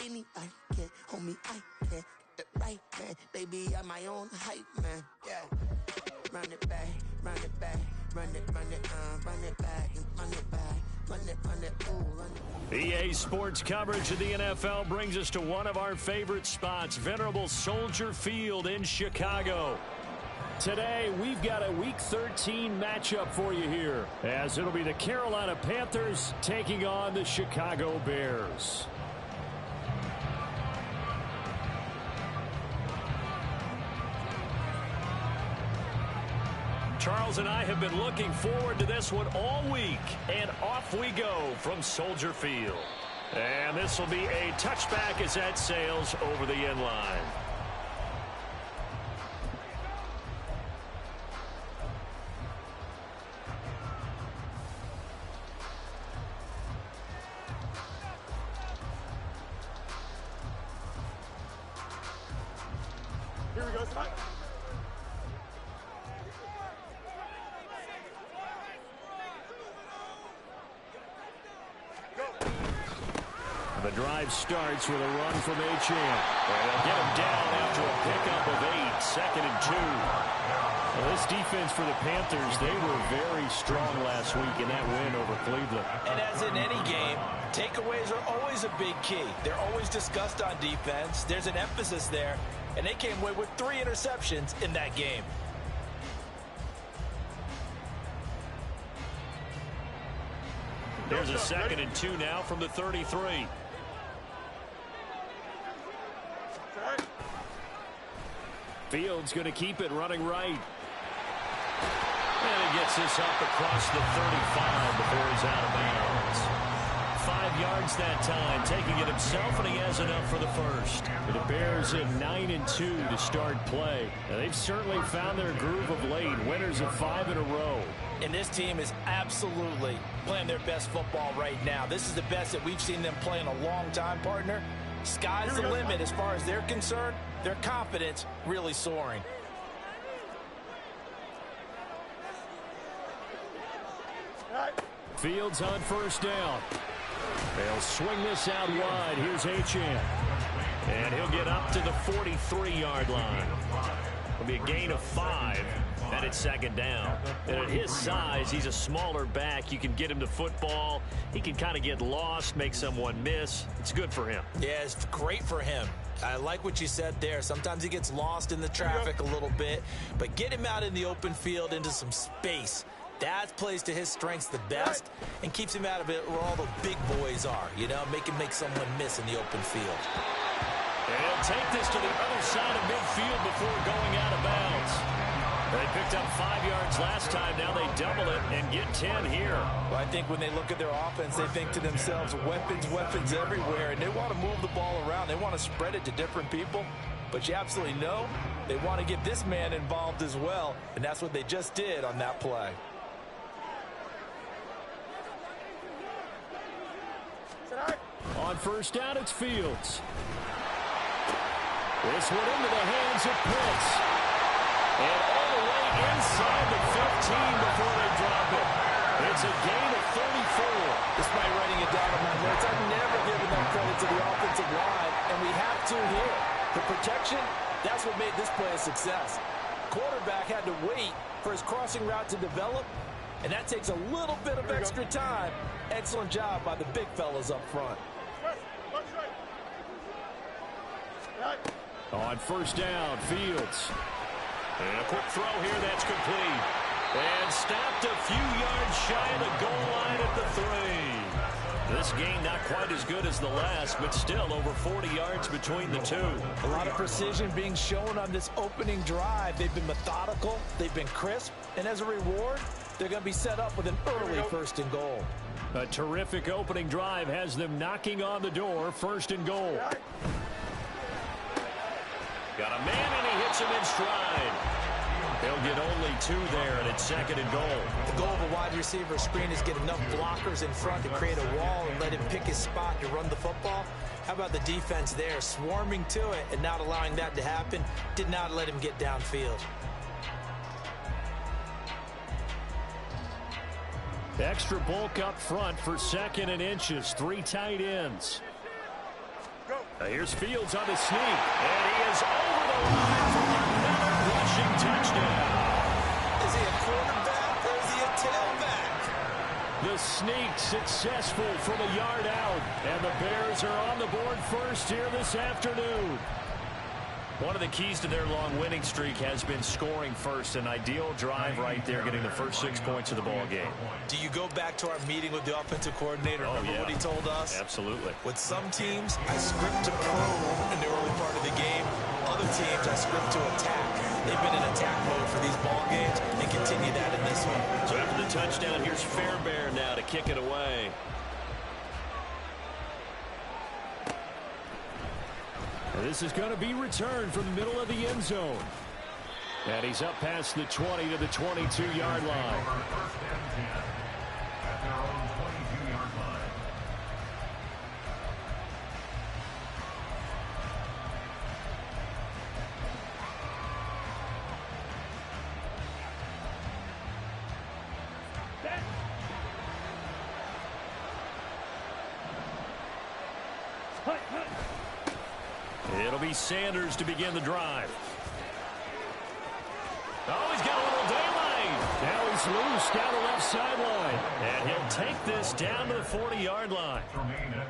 Anybody can, homie, I can. The right man, baby, I'm my own hype man. Yeah. Run it back, run it back, run it back, and run it back, run it, ooh, run it. EA Sports coverage of the NFL brings us to one of our favorite spots, venerable Soldier Field in Chicago. Today, we've got a Week 13 matchup for you here, as it'll be the Carolina Panthers taking on the Chicago Bears. Charles and I have been looking forward to this one all week, and off we go from Soldier Field. And this will be a touchback as that sails over the end line. Here we go, Scott. The drive starts with a run from Achane. They'll get him down after a pickup of 8, 2nd and 2. Well, this defense for the Panthers, they were very strong last week in that win over Cleveland. And as in any game, takeaways are always a big key. They're always discussed on defense. There's an emphasis there, and they came away with 3 interceptions in that game. There's a 2nd and 2 now from the 33. Fields going to keep it running right. And he gets this up across the 35 before he's out of bounds. 5 yards that time, taking it himself, and he has enough for the first. The Bears at 9 and 2 to start play. Now, they've certainly found their groove of late, winners of 5 in a row. And this team is absolutely playing their best football right now. This is the best that we've seen them play in a long time, partner. Sky's the limit as far as they're concerned. Their confidence really soaring. Fields on first down. They'll swing this out wide. Here's Achane. And he'll get up to the 43-yard line. It'll be a gain of 5. And it's 2nd down. And at his size, he's a smaller back. You can get him the football. He can kind of get lost, make someone miss. It's good for him. Yeah, it's great for him. I like what you said there. Sometimes he gets lost in the traffic a little bit. But get him out in the open field into some space. That plays to his strengths the best and keeps him out of it where all the big boys are. You know, make him make someone miss in the open field. And he'll take this to the other side of midfield before going out of bounds. They picked up 5 yards last time. Now they double it and get 10 here. Well, I think when they look at their offense, they think to themselves, weapons everywhere, and they want to move the ball around. They want to spread it to different people. But you absolutely know they want to get this man involved as well, and that's what they just did on that play. On first down, it's Fields. This one into the hands of Pitts. And all the way inside the 15 before they drop it. It's a gain of 34. Despite writing it down in my notes, I've never given that credit to the offensive line, and we have to here. The protection, that's what made this play a success. Quarterback had to wait for his crossing route to develop, and that takes a little bit of extra time. Excellent job by the big fellas up front. On first down, Fields. And a quick throw here that's complete. And stopped a few yards shy of the goal line at the 3. This game not quite as good as the last, but still over 40 yards between the two. A lot of precision being shown on this opening drive. They've been methodical, they've been crisp, and as a reward, they're going to be set up with an early 1st and goal. A terrific opening drive has them knocking on the door, 1st and goal. Got a man, and he hits him in stride. They'll get only 2 there, and it's 2nd and goal. The goal of a wide receiver screen is get enough blockers in front to create a wall and let him pick his spot to run the football. How about the defense there, swarming to it and not allowing that to happen? Did not let him get downfield. Extra bulk up front for 2nd and inches. 3 tight ends. Go. Here's Fields on the sneak, and he is over the line for another rushing touchdown. Is he a quarterback or is he a tailback? The sneak successful from a yard out, and the Bears are on the board first here this afternoon. One of the keys to their long winning streak has been scoring first. An ideal drive right there, getting the first 6 points of the ball game. Do you go back to our meeting with the offensive coordinator? Remember what he told us? Absolutely. With some teams, I script to prone in the early part of the game. Other teams, I script to attack. They've been in attack mode for these ball games and continue that in this one. So after the touchdown, here's Fairbairn now to kick it away. This is going to be returned from the middle of the end zone. And he's up past the 20 to the 22-yard line. It'll be Sanders to begin the drive. Oh, he's got a little daylight. Now he's loose down the left sideline. And he'll take this down to the 40-yard line.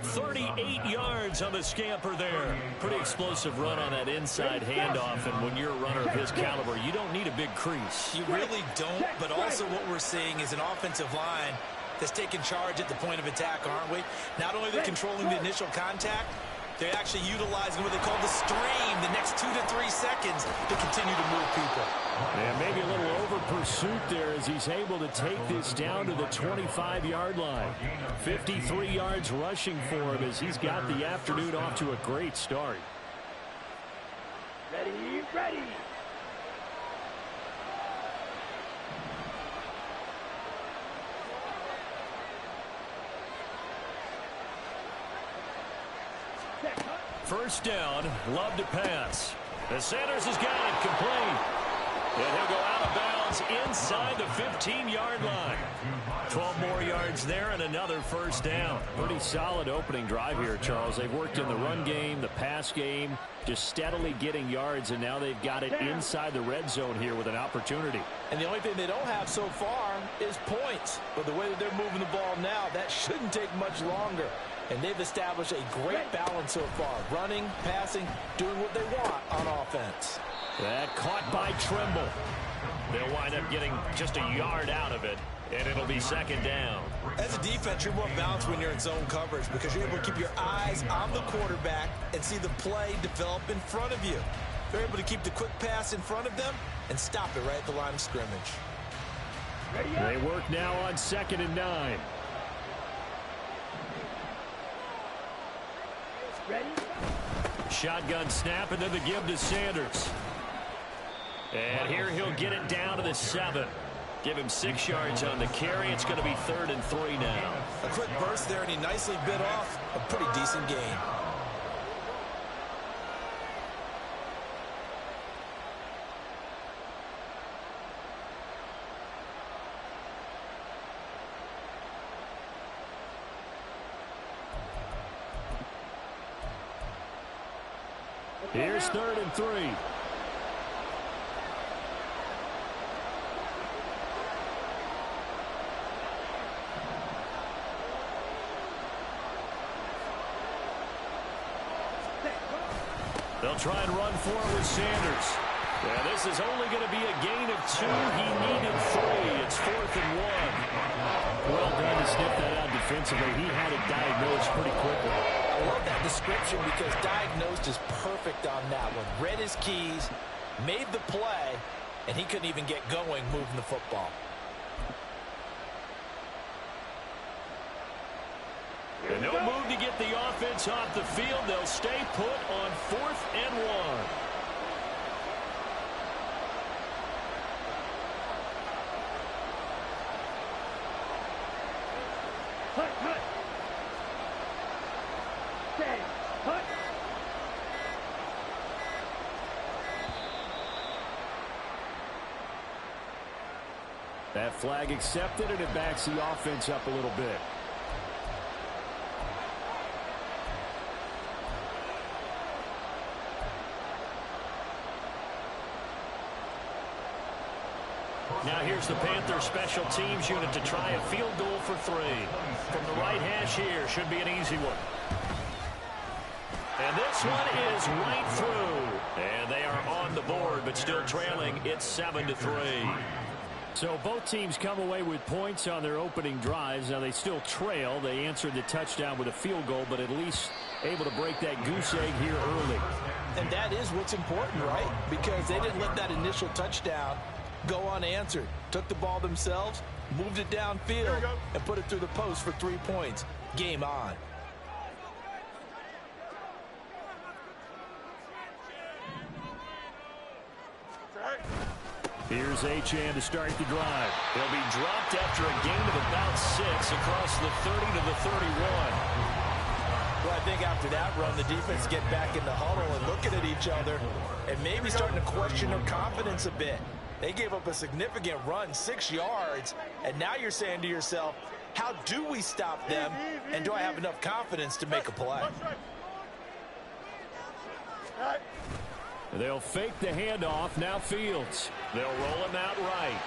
38 yards on the scamper there. Pretty explosive run on that inside handoff. And when you're a runner of his caliber, you don't need a big crease. You really don't, but also what we're seeing is an offensive line that's taking charge at the point of attack, aren't we? Not only are they controlling the initial contact, they're actually utilizing what they call the stream, the next 2 to 3 seconds to continue to move people. And maybe a little over pursuit there as he's able to take this down to the 25-yard line. 53 yards rushing for him as he's got the afternoon off to a great start. Ready, ready. First down, Love to pass. And Sanders has got it complete. And he'll go out of bounds inside the 15-yard line. 12 more yards there and another first down. Pretty solid opening drive here, Charles. They've worked in the run game, the pass game, just steadily getting yards, and now they've got it inside the red zone here with an opportunity. And the only thing they don't have so far is points. But the way that they're moving the ball now, that shouldn't take much longer. And they've established a great balance so far. Running, passing, doing what they want on offense. That caught by Trimble. They'll wind up getting just a yard out of it, and it'll be second down. As a defense, you're more balanced when you're in zone coverage because you're able to keep your eyes on the quarterback and see the play develop in front of you. They're able to keep the quick pass in front of them and stop it right at the line of scrimmage. They work now on 2nd and 9. Ready? Shotgun snap, and then the give to Sanders. And here he'll get it down to the 7. Give him 6 yards on the carry. It's going to be 3rd and 3 now. A quick burst there, and he nicely bit off a pretty decent gain. Here's 3rd and 3. They'll try and run for it with Sanders. Yeah, this is only going to be a gain of 2. He needed 3. It's 4th and 1. Well done to sniff that out defensively. He had it diagnosed pretty quickly. I love that description because diagnosed is perfect on that one. Read his keys, made the play, and he couldn't even get going moving the football. And no move to get the offense off the field. They'll stay put on 4th and 1. Hut, hut. Stay. Hut. That flag accepted, and it backs the offense up a little bit. Now here's the Panthers special teams unit to try a field goal for 3. From the right hash here, should be an easy one. And this one is right through. And they are on the board, but still trailing. It's 7-3. So both teams come away with points on their opening drives. Now they still trail. They answered the touchdown with a field goal, but at least able to break that goose egg here early. And that is what's important, right? Because they didn't let that initial touchdown go unanswered. Took the ball themselves, moved it downfield, and put it through the post for 3 points. Game on. Here's Achane to start the drive. He'll be dropped after a gain of about 6 across the 30 to the 31. Well, I think after that run, the defense get back in the huddle and looking at each other and maybe starting to question their confidence a bit. They gave up a significant run, 6 yards, and now you're saying to yourself, how do we stop them, and do I have enough confidence to make a play? They'll fake the handoff. Now Fields. They'll roll him out right.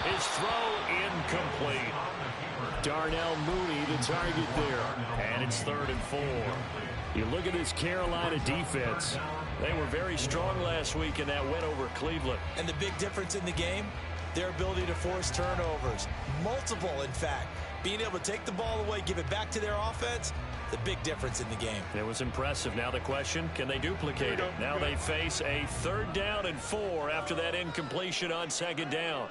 His throw incomplete. Darnell Mooney the target there. And it's 3rd and 4. You look at this Carolina defense. They were very strong last week in that win over Cleveland. And the big difference in the game, their ability to force turnovers. Multiple, in fact. Being able to take the ball away, give it back to their offense, the big difference in the game. It was impressive. Now the question, can they duplicate it? Now they face a 3rd down and 4 after that incompletion on 2nd down.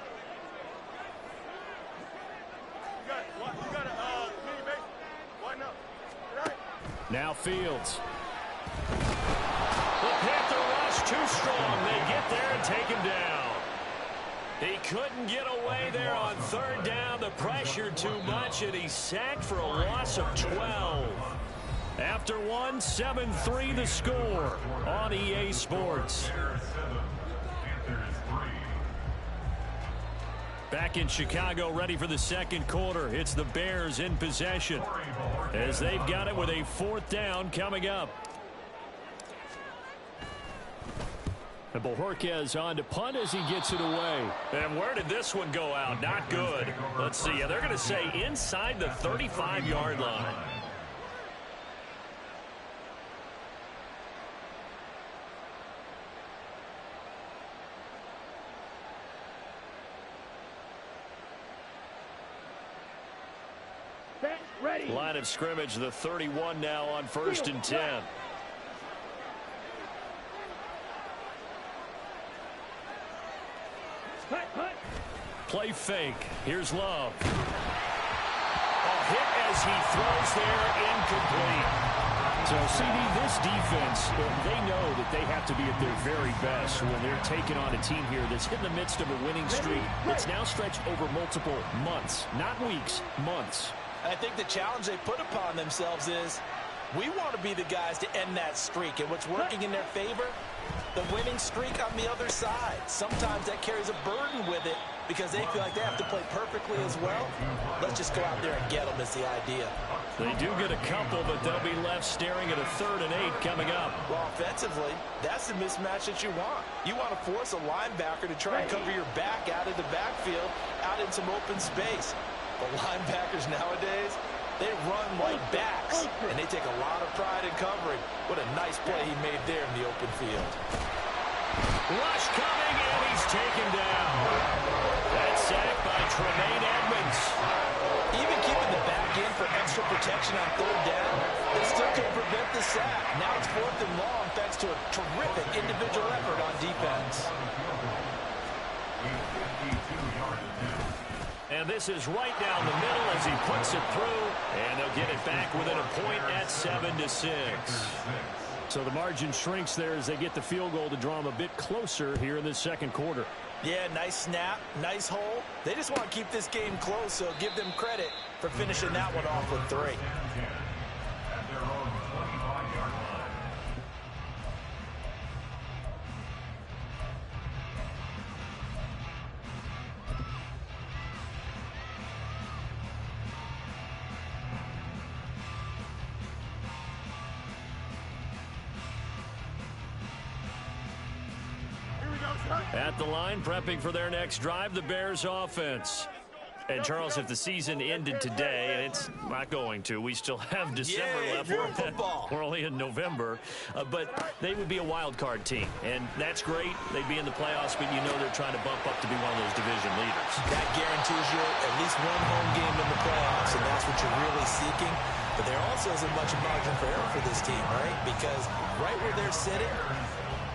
Now Fields. The Panther rush too strong. They get there and take him down. He couldn't get away there on 3rd down. The pressure too much, and he's sacked for a loss of 12. After 1, 7-3 the score on EA Sports. Back in Chicago, ready for the 2nd quarter. It's the Bears in possession as they've got it with a 4th down coming up. And Bojorquez on to punt as he gets it away. And where did this one go out? Not good. Let's see. They're going to say inside the 35-yard line. Ready. Line of scrimmage, the 31 now on 1st and 10. Play fake. Here's Love. A hit as he throws there, incomplete. So, CD, this defense, they know that they have to be at their very best when they're taking on a team here that's in the midst of a winning streak that's now stretched over multiple months, not weeks, months. I think the challenge they put upon themselves is we want to be the guys to end that streak. And what's working in their favor? The winning streak on the other side. Sometimes that carries a burden with it because they feel like they have to play perfectly as well. Let's just go out there and get them is the idea. They do get a couple, but they'll be left staring at a 3rd and 8 coming up. Well, offensively, that's the mismatch that you want. You want to force a linebacker to try and cover your back out of the backfield, out in some open space. The linebackers nowadays, they run like backs, and they take a lot of pride in covering. What a nice play he made there in the open field. Rush coming, and he's taken down. That's sacked by Tremaine Edmonds. Even keeping the back in for extra protection on 3rd down, they still can prevent the sack. Now it's 4th and long thanks to a terrific individual effort on defense. And this is right down the middle as he puts it through. And they'll get it back within a point at 7-6. So the margin shrinks there as they get the field goal to draw them a bit closer here in the 2nd quarter. Yeah, nice snap, nice hole. They just want to keep this game close, so give them credit for finishing that one off with 3. At the line, prepping for their next drive, the Bears offense. And, Charles, if the season ended today, and it's not going to, we still have December left. We're only in November. But they would be a wild card team. And that's great. They'd be in the playoffs, but you know they're trying to bump up to be one of those division leaders. That guarantees you at least one home game in the playoffs, and that's what you're really seeking. But there also isn't much margin for error for this team, right? Because right where they're sitting,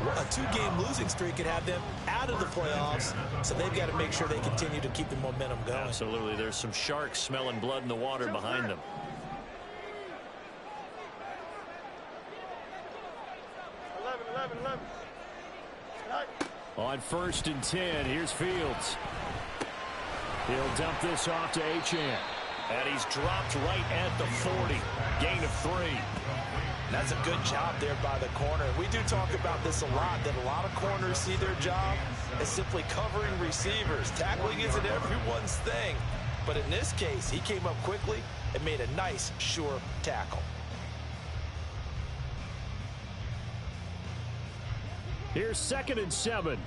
a 2-game losing streak could have them out of the playoffs, so they've got to make sure they continue to keep the momentum going. Absolutely. There's some sharks smelling blood in the water behind them. On 1st and 10, here's Fields. He'll dump this off to Achane. And he's dropped right at the 40. Gain of 3. That's a good job there by the corner. We do talk about this a lot, that a lot of corners see their job as simply covering receivers. Tackling isn't everyone's thing. But in this case, he came up quickly and made a nice, sure tackle. Here's 2nd and 7.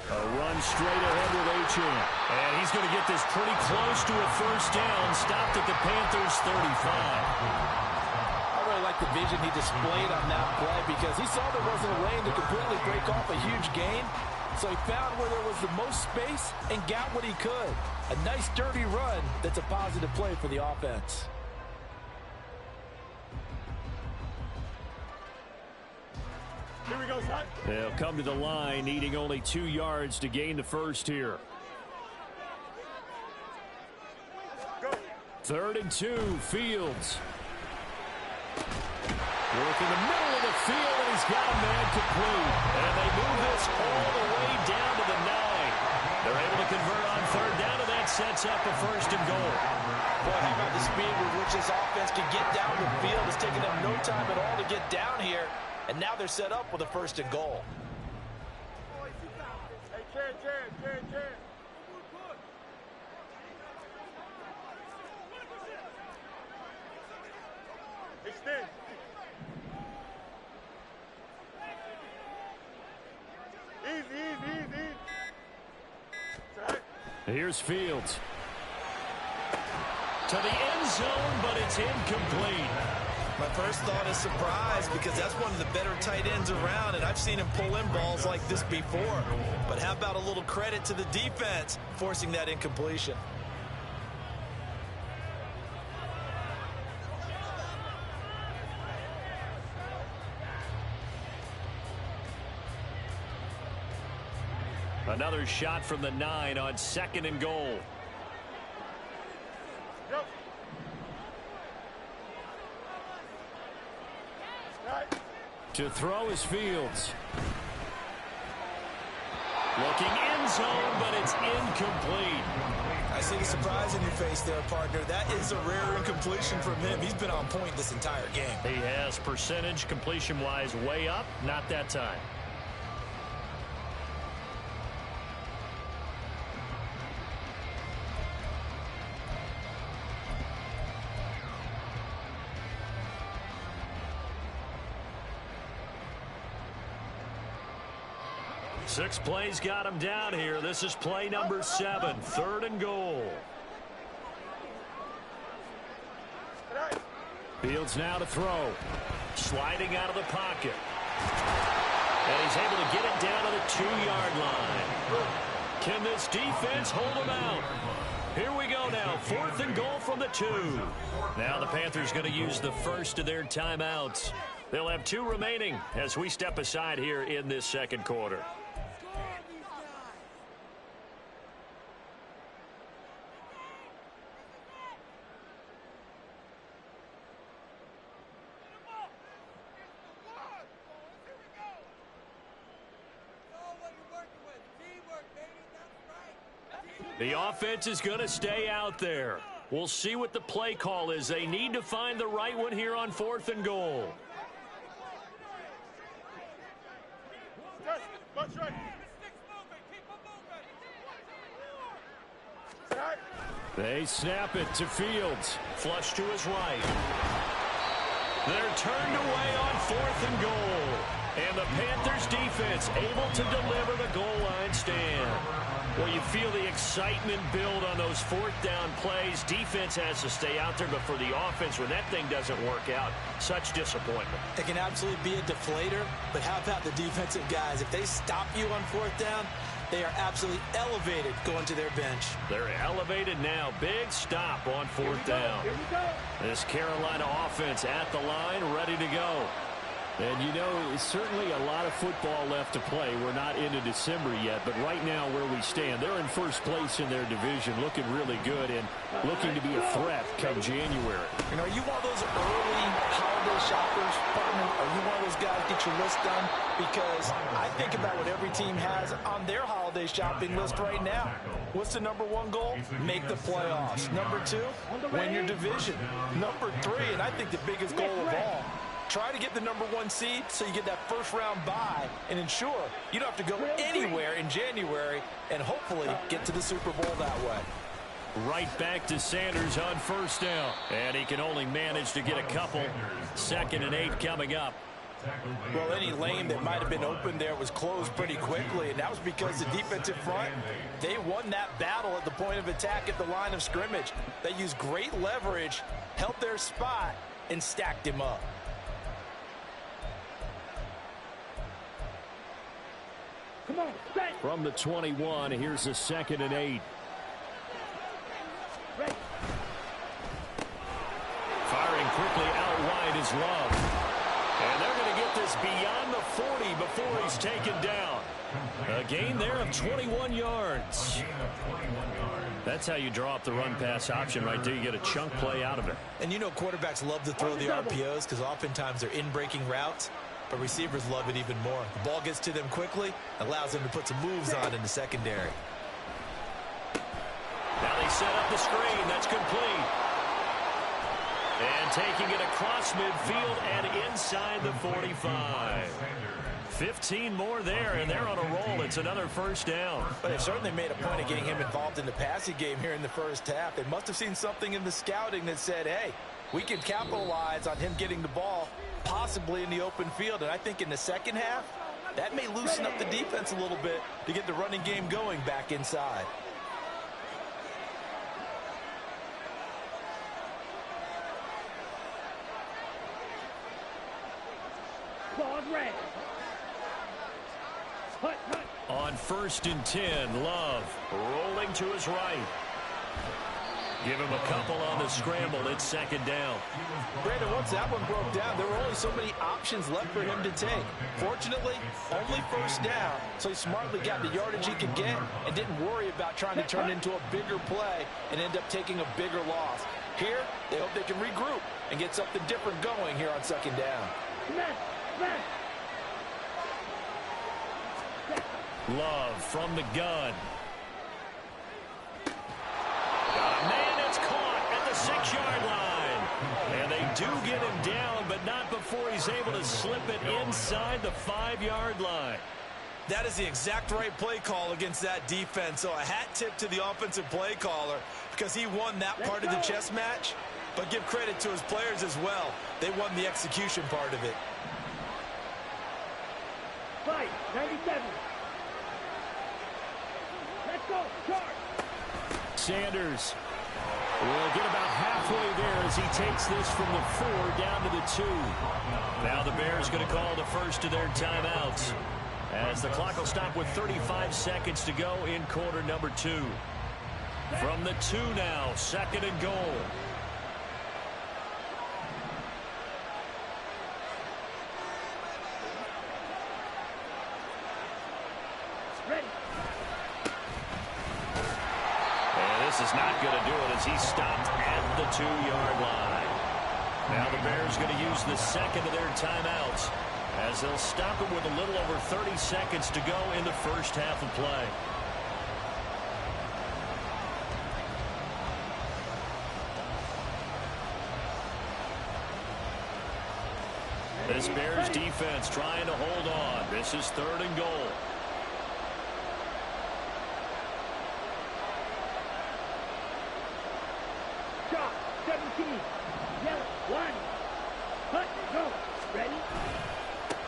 A run straight ahead with Achane. And he's going to get this pretty close to a first down. Stopped at the Panthers' 35. I really like the vision he displayed on that play because he saw there wasn't a lane to completely break off a huge gain. So he found where there was the most space and got what he could. A nice, dirty run that's a positive play for the offense. Here we go, son. They'll come to the line, needing only 2 yards to gain the first here. 3rd and 2, Fields. Working the middle of the field, and he's got a man complete. And they move this all the way down to the 9. They're able to convert on 3rd down, and that sets up a 1st and goal. Boy, how about the speed with which this offense can get down the field? It's taken them no time at all to get down here. And now they're set up with a 1st and goal. Hey, Jared. Extend. Easy. Here's Fields. To the end zone, but it's incomplete. My first thought is surprise because that's one of the better tight ends around, and I've seen him pull in balls like this before. But how about a little credit to the defense forcing that incompletion? Another shot from the 9 on 2nd and goal. Yep. To throw is Fields. Looking end zone, but it's incomplete. I see the surprise in your face there, partner. That is a rare incompletion from him. He's been on point this entire game. He has percentage completion-wise way up, not that time. Six plays got him down here. This is play number 7, 3rd and goal. Fields now to throw. Sliding out of the pocket. And he's able to get it down to the 2-yard line. Can this defense hold him out? Here we go now. 4th and goal from the 2. Now the Panthers going to use the first of their timeouts. They'll have 2 remaining as we step aside here in this second quarter. The offense is going to stay out there. We'll see what the play call is. They need to find the right one here on 4th and goal. They snap it to Fields. Flush to his right. They're turned away on 4th and goal. And the Panthers defense able to deliver the goal line stand. Well, you feel the excitement build on those 4th down plays. Defense has to stay out there, but for the offense, when that thing doesn't work out, such disappointment. It can absolutely be a deflator, but how about the defensive guys? If they stop you on 4th down, they are absolutely elevated going to their bench. They're elevated now. Big stop on 4th down. This Carolina offense at the line, ready to go. And, you know, it's certainly a lot of football left to play. We're not into December yet, but right now where we stand, they're in first place in their division, looking really good and looking to be a threat come January. You know, are you one of those early holiday shoppers, partner? Are you one of those guys get your list done? Because I think about what every team has on their holiday shopping list right now. What's the #1 goal? Make the playoffs. #2, win your division. #3, and I think the biggest goal of all, try to get the #1 seed so you get that first-round bye and ensure you don't have to go anywhere in January and hopefully get to the Super Bowl that way. Right back to Sanders on 1st down. And he can only manage to get a couple. 2nd and 8 coming up. Well, any lane that might have been open there was closed pretty quickly, and that was because the defensive front, they won that battle at the point of attack at the line of scrimmage. They used great leverage, held their spot, and stacked him up. Come on, set. From the 21, here's a 2nd and 8. Ready. Firing quickly out wide is Love. And they're going to get this beyond the 40 before he's taken down. A gain there of 21 yards. That's how you draw up the run-pass option right there. You get a chunk play out of it. And you know quarterbacks love to throw the RPOs because oftentimes they're in-breaking routes, but receivers love it even more. The ball gets to them quickly, allows them to put some moves on in the secondary. Now they set up the screen. That's complete. And taking it across midfield and inside the 45. 15 more there, and they're on a roll. It's another 1st down. But they've certainly made a point of getting him involved in the passing game here in the first half. They must have seen something in the scouting that said, hey, we can capitalize on him getting the ball possibly in the open field. And I think in the second half, that may loosen up the defense a little bit to get the running game going back inside. On 1st and 10, Love rolling to his right. Give him a couple on the scramble. It's 2nd down. Brandon, once that one broke down, there were only so many options left for him to take. Fortunately, only 1st down, so he smartly got the yardage he could get and didn't worry about trying to turn it into a bigger play and end up taking a bigger loss. Here, they hope they can regroup and get something different going here on 2nd down. Love from the gun. Got a man that's caught at the 6-yard line. And they do get him down, but not before he's able to slip it inside the 5-yard line. That is the exact right play call against that defense. So a hat tip to the offensive play caller because he won that part of the chess match. But give credit to his players as well. They won the execution part of it. 97. Let's go, charge. Sanders will get about halfway there as he takes this from the 4 down to the 2. Now the Bears going to call the first of their timeouts as the clock will stop with 35 seconds to go in quarter number 2. From the 2 now, 2nd and goal. This is not going to do it as he stopped at the 2-yard line. Now the Bears going to use the 2nd of their timeouts as they'll stop it with a little over 30 seconds to go in the first half of play. This Bears defense trying to hold on. This is 3rd and goal. Shot, 17. Yellow, 1. Cut.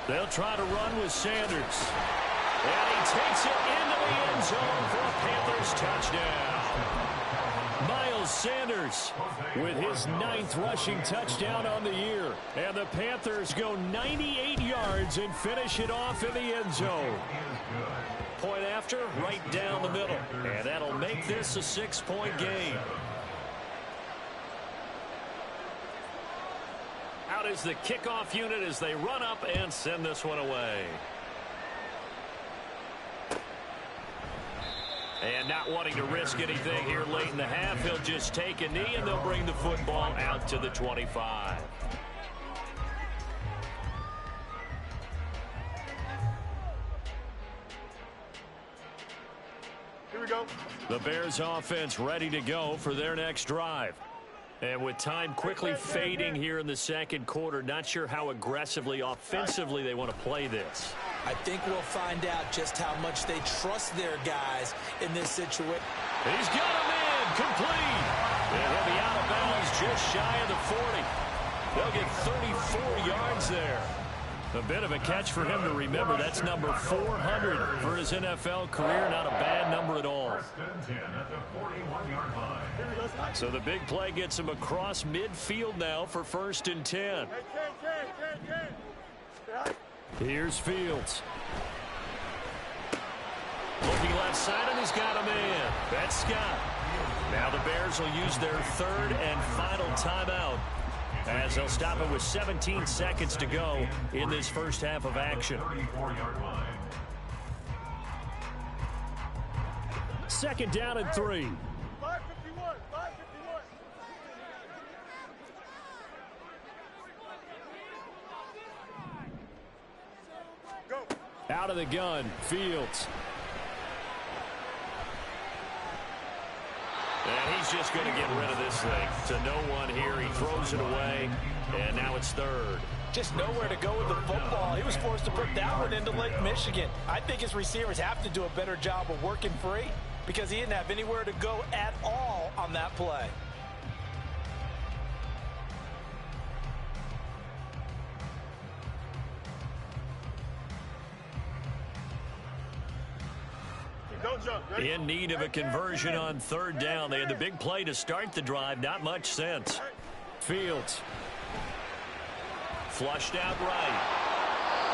They'll try to run with Sanders. And he takes it into the end zone for a Panthers touchdown. Miles Sanders with his 9th rushing touchdown on the year. And the Panthers go 98 yards and finish it off in the end zone. Point after, right down the middle. And that'll make this a 6-point game. Out is the kickoff unit as they run up and send this one away. And not wanting to risk anything here late in the half, he'll just take a knee and they'll bring the football out to the 25. Here we go. The Bears offense ready to go for their next drive. And with time quickly fading here in the second quarter, not sure how aggressively, offensively they want to play this. I think we'll find out just how much they trust their guys in this situation. He's got him in, complete. And he'll be out of bounds just shy of the 40. They'll get 34 yards there. A bit of a catch for him to remember. That's number 400 for his NFL career. Not a bad number at all. So the big play gets him across midfield now for 1st and 10. Here's Fields. Looking left side, and he's got him in. That's Scott. Now the Bears will use their 3rd and final timeout, as they'll stop it with 17 seconds to go in this first half of action. 2nd down and 3. Out of the gun, Fields. And he's just going to get rid of this thing to no one here. He throws it away, and now it's 3rd. Just nowhere to go with the football. He was forced to put that one into Lake Michigan. I think his receivers have to do a better job of working free because he didn't have anywhere to go at all on that play. In need of a conversion on 3rd down. They had the big play to start the drive. Not much sense. Fields. Flushed out right.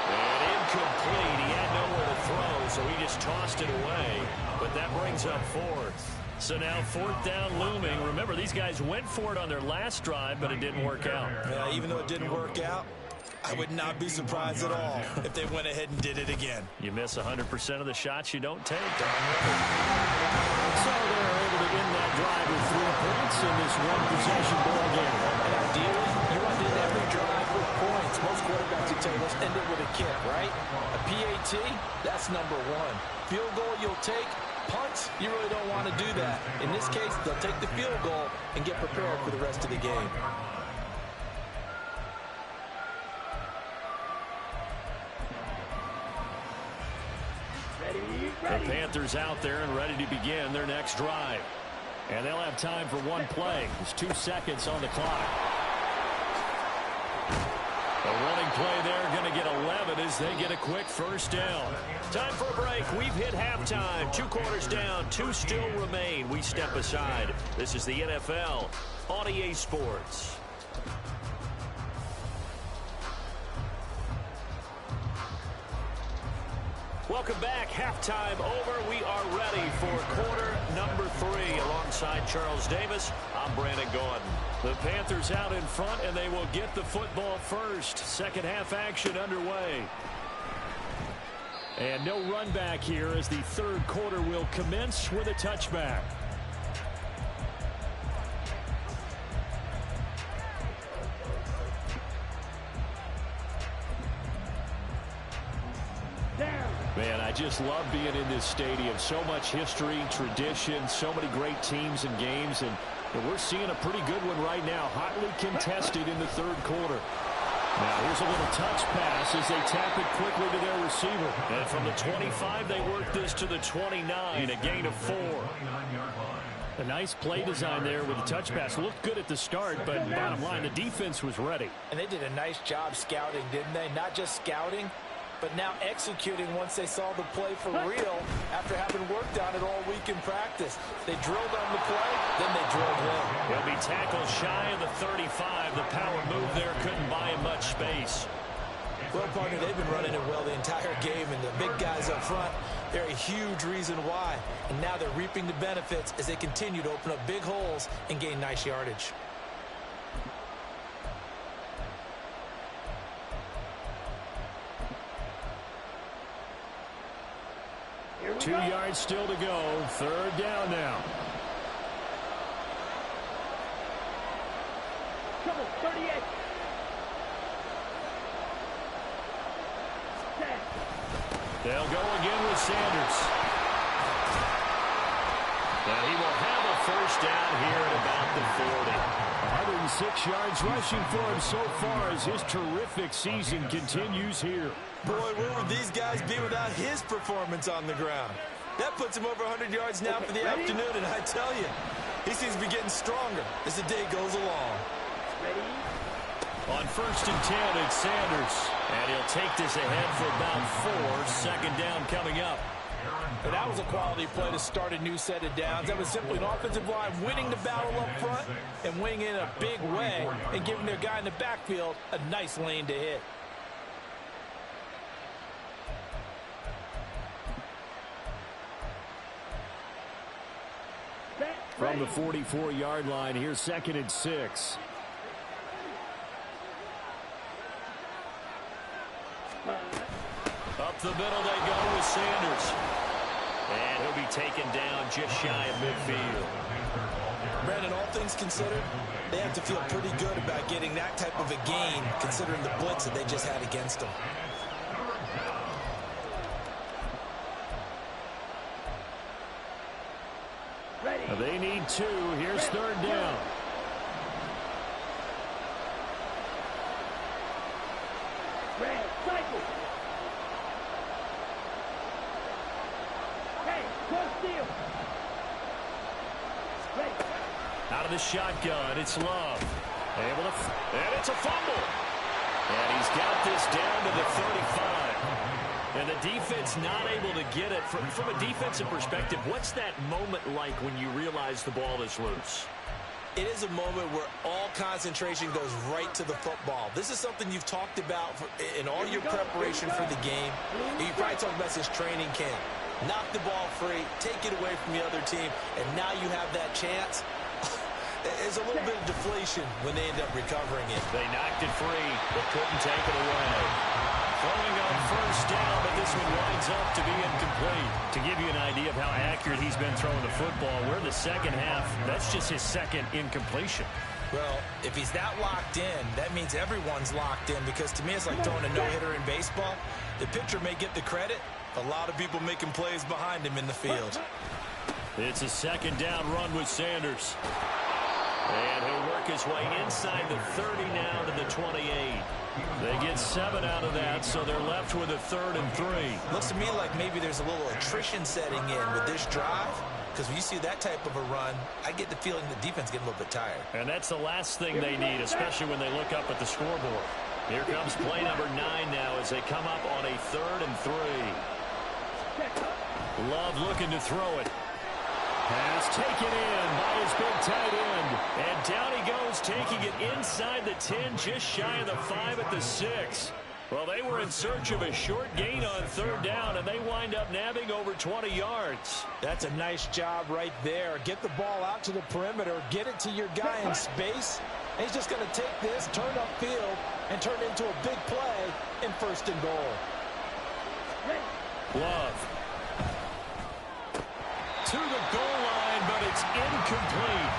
And incomplete. He had nowhere to throw, so he just tossed it away. But that brings up 4th. So now 4th down looming. Remember, these guys went for it on their last drive, but it didn't work out. Yeah, even though it didn't work out, I would not be surprised at all if they went ahead and did it again. You miss 100% of the shots you don't take. So they're able to end that drive with 3 points in this one-possession ball game. And ideally, you want to end every drive with points. Most quarterbacks would tell you, let's end it with a kick, right? A PAT, that's number 1. Field goal you'll take. Punts, you really don't want to do that. In this case, they'll take the field goal and get prepared for the rest of the game. The Panthers out there and ready to begin their next drive. And they'll have time for one play. There's 2 seconds on the clock. A running play there, going to get 11 as they get a quick 1st down. Time for a break. We've hit halftime. 2 quarters down, 2 still remain. We step aside. This is the NFL on EA Sports. Welcome back. Halftime over. We are ready for quarter number 3. Alongside Charles Davis, I'm Brandon Gordon. The Panthers out in front, and they will get the football first. Second half action underway. And no run back here as the 3rd quarter will commence with a touchback. Man, I just love being in this stadium. So much history, tradition, so many great teams and games, and we're seeing a pretty good one right now. Hotly contested in the 3rd quarter. Now here's a little touch pass as they tap it quickly to their receiver. And from the 25, they work this to the 29, a gain of 4. A nice play design there with the touch pass. Looked good at the start, but bottom line, the defense was ready. And they did a nice job scouting, didn't they? Not just scouting, but now executing once they saw the play for real after having worked on it all week in practice. They drilled on the play, then they drilled in. He'll be tackled shy of the 35. The power move there couldn't buy him much space. Well, partner, they've been running it well the entire game, and the big guys up front, they're a huge reason why. And now they're reaping the benefits as they continue to open up big holes and gain nice yardage. Here we 2 go. yards still to go. Third down now. Come on, 38. Set. They'll go again with Sanders. And he will have a first down here at about the 40. 106 yards rushing for him so far as his terrific season continues here. Boy, where would these guys be without his performance on the ground? That puts him over 100 yards now for the afternoon, and I tell you, he seems to be getting stronger as the day goes along. Ready? On 1st and 10, it's Sanders. And he'll take this ahead for about 4. Second down coming up. And that was a quality play to start a new set of downs. That was simply an offensive line winning the battle up front and winning in a big way and giving their guy in the backfield a nice lane to hit. Set. From the Ready. 44-yard line, here's 2nd and 6. Up the middle they go with Sanders. And he'll be taken down just shy of midfield. Brandon, all things considered, they have to feel pretty good about getting that type of a gain considering the blitz that they just had against them. Ready. They need 2. Here's 3rd down. Red. Cycle. Hey, close deal. Ready. Out of the shotgun, it's Love. Able to, and it's a fumble. And he's got this down to the 35. And the defense not able to get it. From a defensive perspective, what's that moment like when you realize the ball is loose? It is a moment where all concentration goes right to the football. This is something you've talked about in all your preparation for the game. You probably talked about this training camp. Knock the ball free, take it away from the other team, and now you have that chance. There's a little bit of deflation when they end up recovering it. They knocked it free, but couldn't take it away. Throwing on 1st down, but this one winds up to be incomplete. To give you an idea of how accurate he's been throwing the football, we're in the second half. That's just his 2nd incompletion. Well, if he's that locked in, that means everyone's locked in, because to me it's like throwing a no-hitter in baseball. The pitcher may get the credit, a lot of people making plays behind him in the field. It's a 2nd down run with Sanders. And he'll work his way inside the 30 now to the 28. They get 7 out of that, so they're left with a 3rd and 3. Looks to me like maybe there's a little attrition setting in with this drive, because when you see that type of a run, I get the feeling the defense getting a little bit tired. And that's the last thing they need, especially when they look up at the scoreboard. Here comes play number 9 now as they come up on a 3rd and 3. Love looking to throw it. Pass taken in by his big tight end. And down he goes, taking it inside the 10, just shy of the 5 at the 6. Well, they were in search of a short gain on 3rd down, and they wind up nabbing over 20 yards. That's a nice job right there. Get the ball out to the perimeter, get it to your guy in space, and he's just going to take this, turn upfield, and turn it into a big play in 1st and goal. Love. To the goal line, but it's incomplete.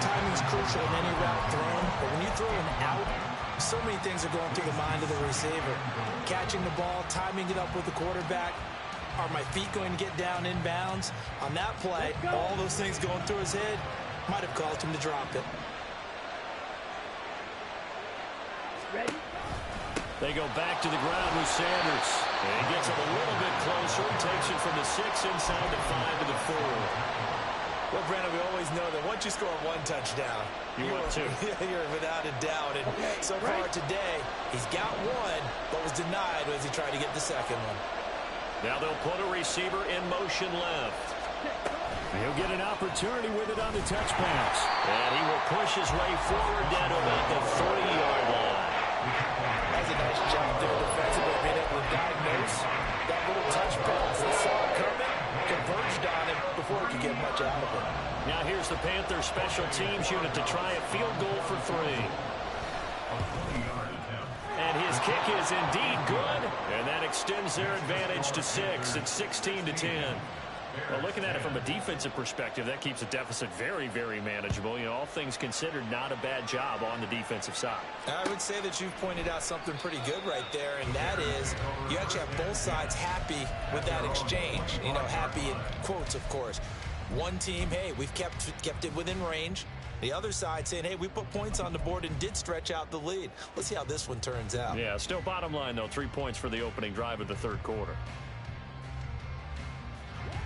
Timing's crucial in any route thrown, but when you throw an out, so many things are going through the mind of the receiver. Catching the ball, timing it up with the quarterback. Are my feet going to get down inbounds? On that play, all those things going through his head might have caused him to drop it. Ready? They go back to the ground with Sanders. And he gets it a little bit closer. He takes it from the 6 inside the 5 to the 4. Well, Brandon, we always know that once you score one touchdown, you want two. You're without a doubt. And so far today, he's got one, but was denied as he tried to get the second one. Now they'll put a receiver in motion left. He'll get an opportunity with it on the touch pass. And he will push his way forward down to about the 3-yard line. That's a nice job there defensively, being able to diagnose that little touch pass. They saw it coming, converged on him before he could get much out of it. Now here's the Panthers special teams unit to try a field goal for 3. And his kick is indeed good, and that extends their advantage to 6. It's 16-10. Well, looking at it from a defensive perspective, that keeps the deficit very, very manageable. You know, all things considered, not a bad job on the defensive side. I would say that you've pointed out something pretty good right there, and that is you actually have both sides happy with that exchange. You know, happy in quotes, of course. One team, hey, we've kept it within range. The other side saying, hey, we put points on the board and did stretch out the lead. Let's see how this one turns out. Yeah, still bottom line, though, 3 points for the opening drive of the third quarter.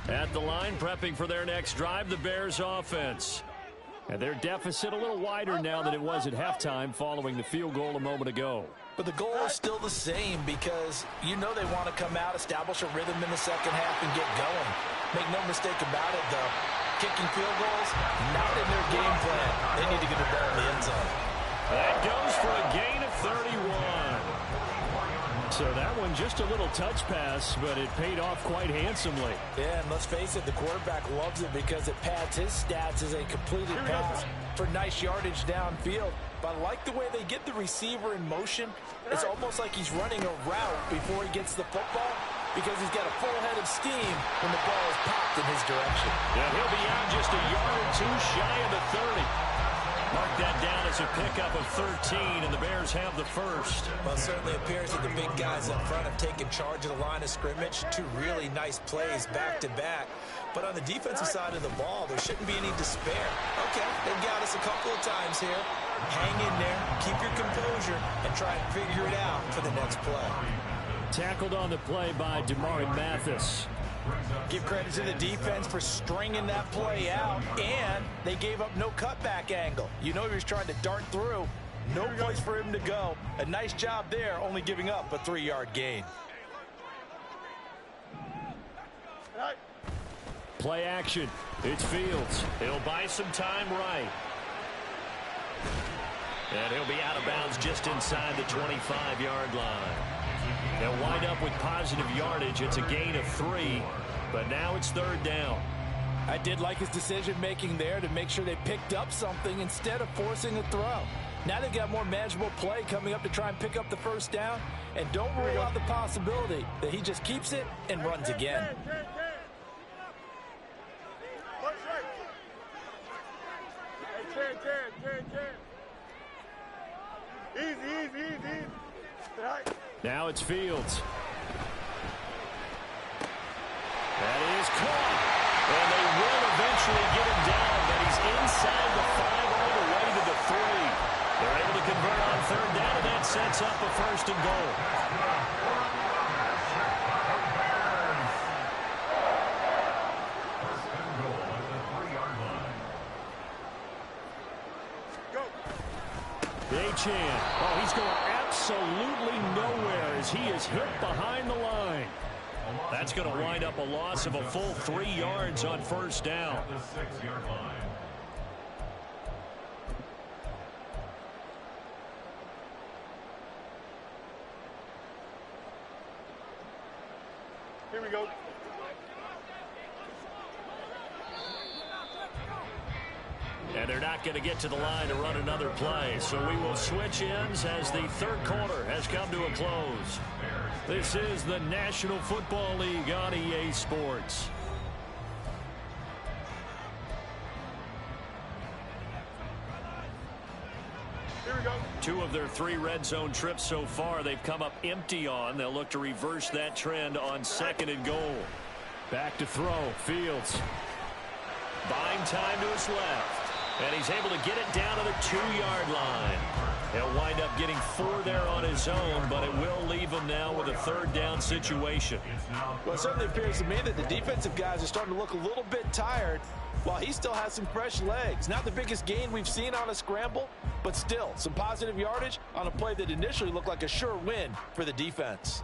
At the line, prepping for their next drive, the Bears offense. And their deficit a little wider now than it was at halftime following the field goal a moment ago. But the goal is still the same because you know they want to come out, establish a rhythm in the second half, and get going. Make no mistake about it, though. Kicking field goals, not in their game plan. They need to get the ball in the end zone. That goes for a gain of 31. So that one just a little touch pass, but it paid off quite handsomely. Yeah, and let's face it, the quarterback loves it because it pads his stats as a completed pass for nice yardage downfield. But I like the way they get the receiver in motion. It's almost like he's running a route before he gets the football because he's got a full head of steam when the ball is popped in his direction. Yeah, he'll be out just a yard or two shy of the 30. Mark that down as a pickup of 13, and the Bears have the first. Well, it certainly appears that the big guys up front have taken charge of the line of scrimmage. 2 really nice plays back-to-back. But on the defensive side of the ball, there shouldn't be any despair. Okay, they've got us a couple of times here. Hang in there, keep your composure, and try and figure it out for the next play. Tackled on the play by Damari Mathis. Give credit to the defense for stringing that play out, and they gave up no cutback angle. You know he was trying to dart through. No place for him to go. A nice job there, only giving up a 3-yard gain. Play action. It's Fields. He'll buy some time right. And he'll be out of bounds just inside the 25-yard line. They'll wind up with positive yardage. It's a gain of 3, but now it's third down. I did like his decision-making there to make sure they picked up something instead of forcing a throw. Now they've got more manageable play coming up to try and pick up the first down, and don't rule out the possibility that he just keeps it and runs again. Easy. Now it's Fields. That is caught. And they will eventually get him down, but he's inside the 5 all the way to the 3. They're able to convert on third down, and that sets up a first and goal. Achane. Oh, he's going absolutely nowhere as he is hit behind the line. That's going to wind up a loss of a full 3 yards on first down. The 6-yard line. Here we go. And they're not going to get to the line to run another play. So we will switch ends as the third quarter has come to a close. This is the National Football League on EA Sports. Here we go. 2 of their 3 red zone trips so far they've come up empty on. They'll look to reverse that trend on second and goal. Back to throw. Fields. Buying time to his left. And he's able to get it down to the 2-yard line. He'll wind up getting 4 there on his own, but it will leave him now with a 3rd down situation. Well, it certainly appears to me that the defensive guys are starting to look a little bit tired while he still has some fresh legs. Not the biggest gain we've seen on a scramble, but still some positive yardage on a play that initially looked like a sure win for the defense.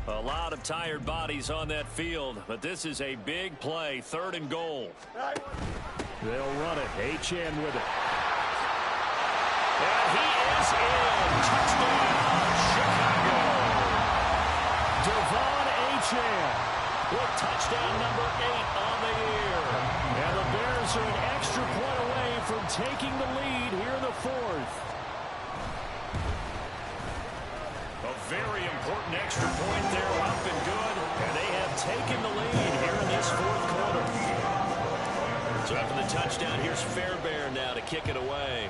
A lot of tired bodies on that field, but this is a big play, 3rd and goal. They'll run it. Achane with it. And he is in. Touchdown, Chicago. Devon Achane with touchdown number 8 on the year. And the Bears are an extra point away from taking the lead here in the 4th. A very important extra point there, up and good. And they have taken the lead here in this 4th quarter. So after the touchdown, here's Fairbairn now to kick it away.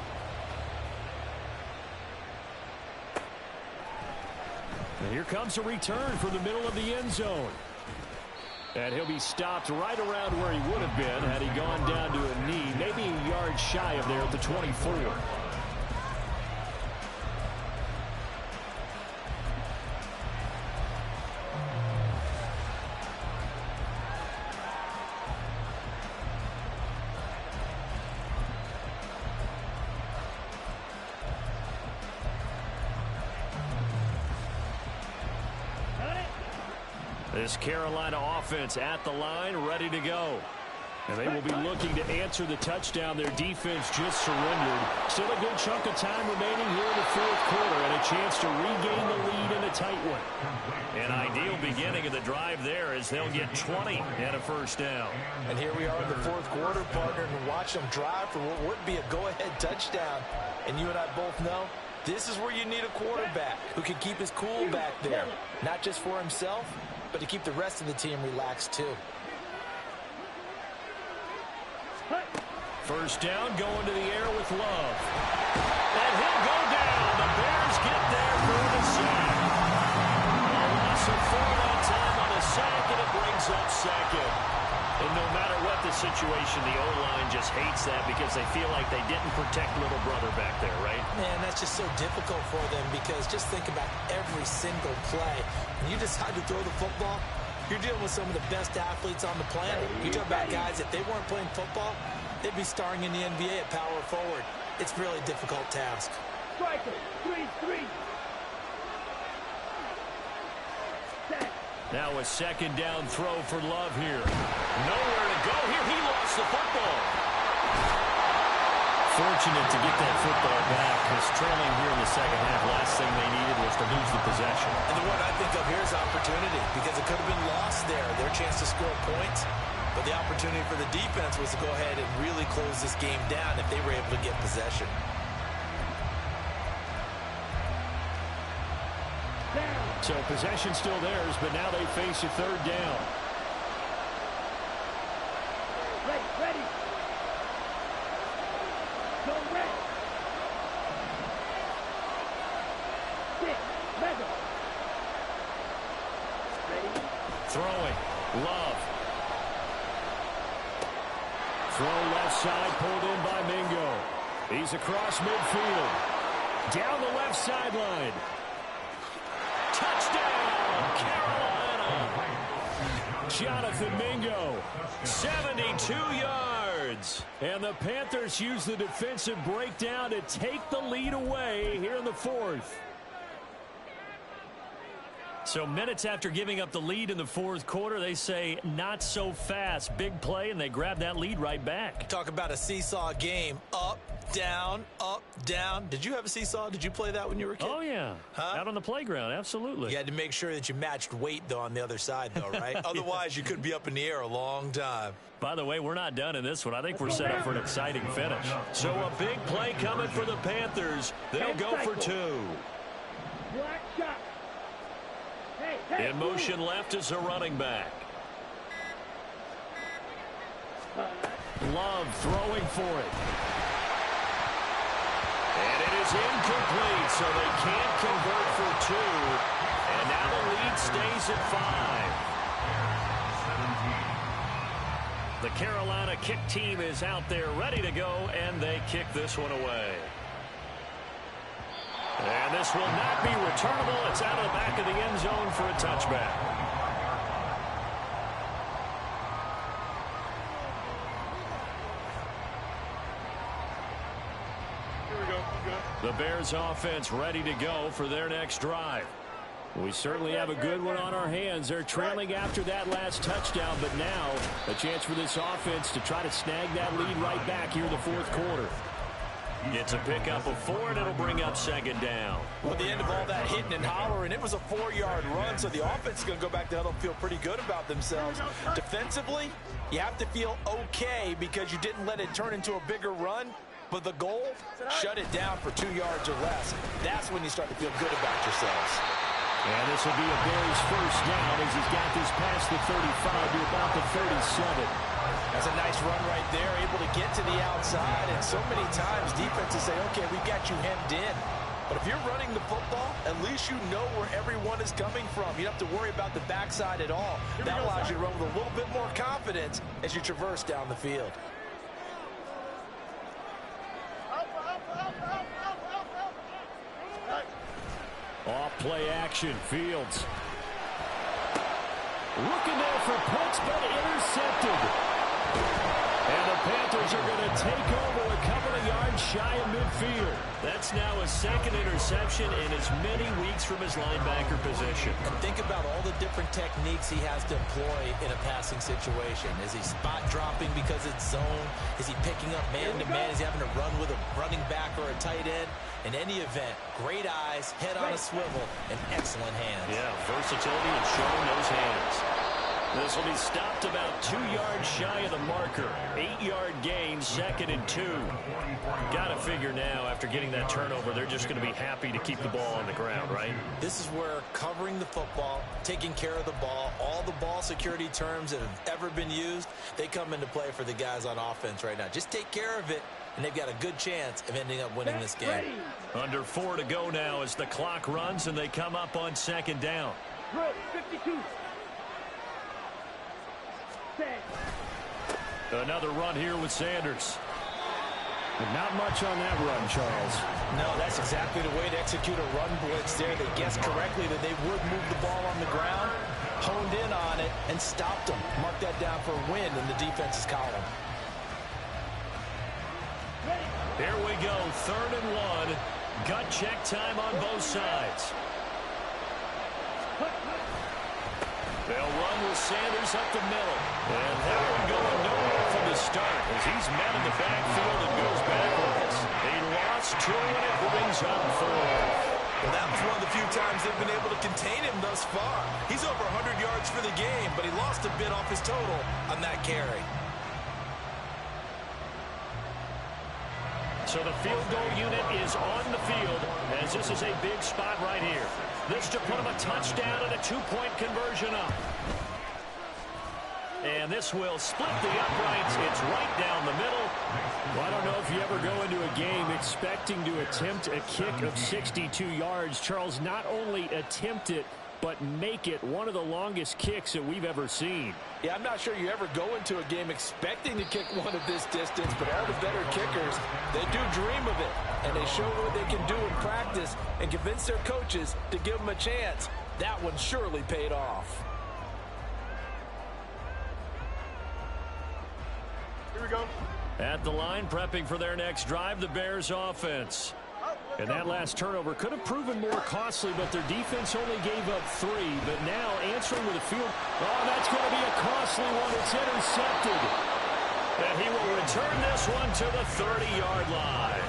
And here comes a return from the middle of the end zone. And he'll be stopped right around where he would have been had he gone down to a knee, maybe a yard shy of there at the 24. This Carolina offense at the line, ready to go. And they will be looking to answer the touchdown. Their defense just surrendered. Still a good chunk of time remaining here in the 4th quarter and a chance to regain the lead in a tight one. An ideal beginning of the drive there as they'll get 20 and a 1st down. And here we are in the 4th quarter, partner, and watch them drive for what would be a go-ahead touchdown. And you and I both know this is where you need a quarterback who can keep his cool back there, not just for himself, but to keep the rest of the team relaxed too. 1st down, going to the air with Love. And he'll go down. The Bears get there for the sack. A loss of 4 that time on a sack, and it brings up 2nd. And no matter what the situation, the O-line just hates that because they feel like they didn't protect little brother back there, right? Man, that's just so difficult for them because just think about every single play. When you decide to throw the football, you're dealing with some of the best athletes on the planet. You talk about guys, if they weren't playing football, they'd be starring in the NBA at power forward. It's a really difficult task. Striker, 3-3. Now a 2nd down throw for Love here. Nowhere to go here. He lost the football. Fortunate to get that football back because trailing here in the 2nd half, last thing they needed was to lose the possession. And the one I think of here is opportunity because it could have been lost there, their chance to score points. But the opportunity for the defense was to go ahead and really close this game down if they were able to get possession. So possession still theirs, but now they face a 3rd down. Ready. Go red. 6, Mega. Ready. Throwing. Love. Throw left side, pulled in by Mingo. He's across midfield. Down the left sideline. Touchdown, Carolina. Jonathan Mingo, 72 yards. And the Panthers use the defensive breakdown to take the lead away here in the 4th. So minutes after giving up the lead in the 4th quarter, they say not so fast. Big play, and they grab that lead right back. Talk about a seesaw game. Up, down, up, down. Did you have a seesaw? Did you play that when you were a kid? Oh, yeah. Huh? Out on the playground, absolutely. You had to make sure that you matched weight, though, on the other side, though, right? Otherwise, you could be up in the air a long time. By the way, we're not done in this one. I think we're set up for an exciting finish. So a big play coming for the Panthers. They'll go for 2. Black shot. Hey, In motion left is a running back. Love throwing for it. And it is incomplete, so they can't convert for 2. And now the lead stays at 5. The Carolina kick team is out there ready to go, and they kick this one away. And this will not be returnable. It's out of the back of the end zone for a touchback. Here we go. The Bears offense ready to go for their next drive. We certainly have a good one on our hands. They're trailing after that last touchdown, but now a chance for this offense to try to snag that lead right back here in the fourth quarter. It's a pickup of 4, and it'll bring up second down. Well, at the end of all that hitting and hollering, it was a 4-yard run, so the offense is going to go back to huddle and feel pretty good about themselves. Defensively, you have to feel okay because you didn't let it turn into a bigger run, but the goal, shut it down for 2 yards or less. That's when you start to feel good about yourselves. And this will be a Bears first down as he's got this past the 35 to about the 37. That's a nice run right there, able to get to the outside. And so many times defenses say, okay, we got you hemmed in. But if you're running the football, at least you know where everyone is coming from. You don't have to worry about the backside at all. That allows you to run with a little bit more confidence as you traverse down the field. Off play action, Fields. Looking there for points, but intercepted. And the Panthers are going to take over a couple of yards shy of midfield. That's now a second interception in as many weeks from his linebacker position. Think about all the different techniques he has to employ in a passing situation. Is he spot dropping because it's zone? Is he picking up man-to-man? Is he having to run with a running back or a tight end? In any event, great eyes, head on a swivel, and excellent hands. Yeah, versatility and showing those hands. This will be stopped about 2 yards shy of the marker. 8-yard gain, 2nd and 2. Got to figure now, after getting that turnover, they're just going to be happy to keep the ball on the ground, right? This is where covering the football, taking care of the ball, all the ball security terms that have ever been used, they come into play for the guys on offense right now. Just take care of it, and they've got a good chance of ending up winning this game. Under 4 to go now as the clock runs, and they come up on second down. 52. Another run here with Sanders. But not much on that run, Charles. No, that's exactly the way to execute a run blitz there. They guessed correctly that they would move the ball on the ground, honed in on it, and stopped them. Mark that down for a win in the defense's column. Here we go, 3rd and 1. Gut check time on both sides. They'll run with Sanders up the middle. And that one going nowhere from the start as he's met in the backfield and goes backwards. They lost 2 and it brings up 4. Well, that was one of the few times they've been able to contain him thus far. He's over 100 yards for the game, but he lost a bit off his total on that carry. So the field goal unit is on the field as this is a big spot right here. This to put him a touchdown and a 2-point conversion up. And this will split the uprights. It's right down the middle. Well, I don't know if you ever go into a game expecting to attempt a kick of 62 yards. Charles, not only attempt it, but make it one of the longest kicks that we've ever seen. Yeah, I'm not sure you ever go into a game expecting to kick one of this distance, but all the better kickers, they do dream of it, and they show what they can do in practice and convince their coaches to give them a chance. That one surely paid off. Here we go. At the line, prepping for their next drive, the Bears offense. And that last turnover could have proven more costly, but their defense only gave up 3. But now answering with a field. Oh, that's going to be a costly one. It's intercepted. And he will return this one to the 30-yard line.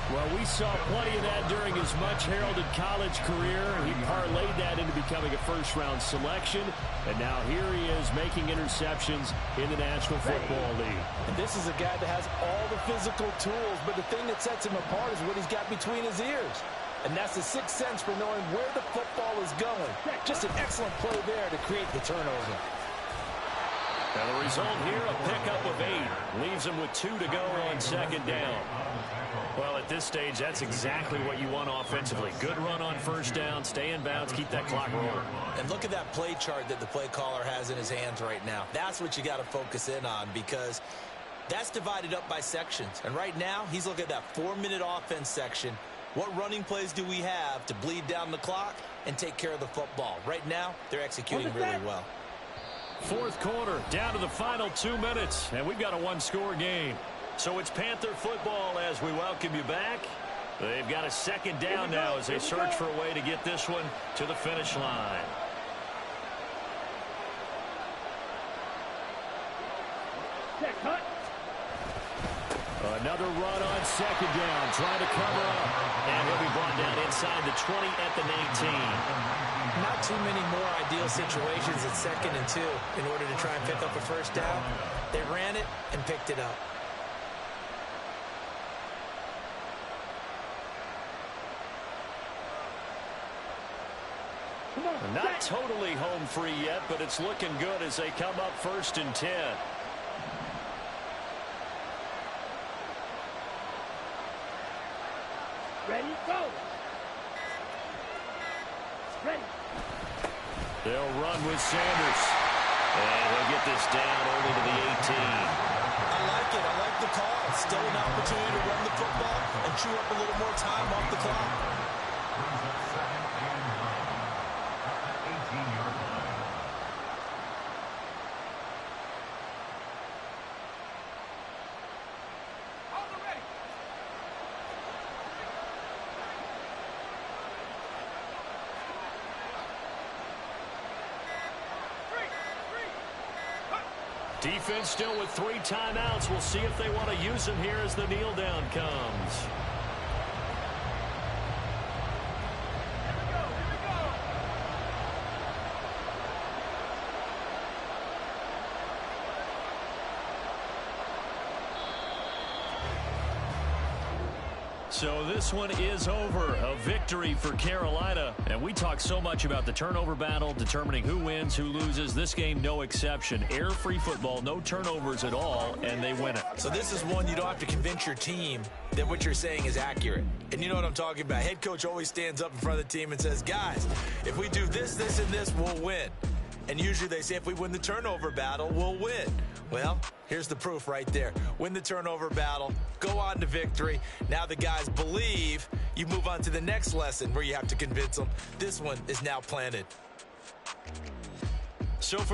Well, we saw plenty of that during his much-heralded college career. He parlayed that into becoming a first-round selection. And now here he is making interceptions in the National Football League. And this is a guy that has all the physical tools, but the thing that sets him apart is what he's got between his ears. And that's the sixth sense for knowing where the football is going. Just an excellent play there to create the turnover. And the result here, a pickup of 8. Leaves him with 2 to go on second down. Well, at this stage, that's exactly what you want offensively. Good run on first down, stay in bounds, keep that clock rolling. And look at that play chart that the play caller has in his hands right now. That's what you got to focus in on, because that's divided up by sections. And right now, he's looking at that 4-minute offense section. What running plays do we have to bleed down the clock and take care of the football? Right now, they're executing really well. Fourth quarter, down to the final 2 minutes, and we've got a one-score game. So it's Panther football as we welcome you back. They've got a second down now as they search for a way to get this one to the finish line. Another run on second down, trying to cover up. And he'll be brought down inside the 20 at the 19. Not too many more ideal situations at 2nd and 2 in order to try and pick up a first down. They ran it and picked it up. Not totally home free yet, but it's looking good as they come up 1st and 10. Ready, go. Ready. They'll run with Sanders. And he'll get this down only to the 18. I like it. I like the call. Still an opportunity to run the football and chew up a little more time off the clock. Defense still with 3 timeouts. We'll see if they want to use them here as the kneel down comes. So this one is over. A victory for Carolina. And we talk so much about the turnover battle, determining who wins, who loses. This game, no exception. Air-free football, no turnovers at all, and they win it. So this is one you don't have to convince your team that what you're saying is accurate. And you know what I'm talking about. Head coach always stands up in front of the team and says, guys, if we do this, this, and this, we'll win. And usually they say if we win the turnover battle, we'll win. Well, here's the proof right there. Win the turnover battle, go on to victory. Now the guys believe. You move on to the next lesson where you have to convince them. This one is now planted. So for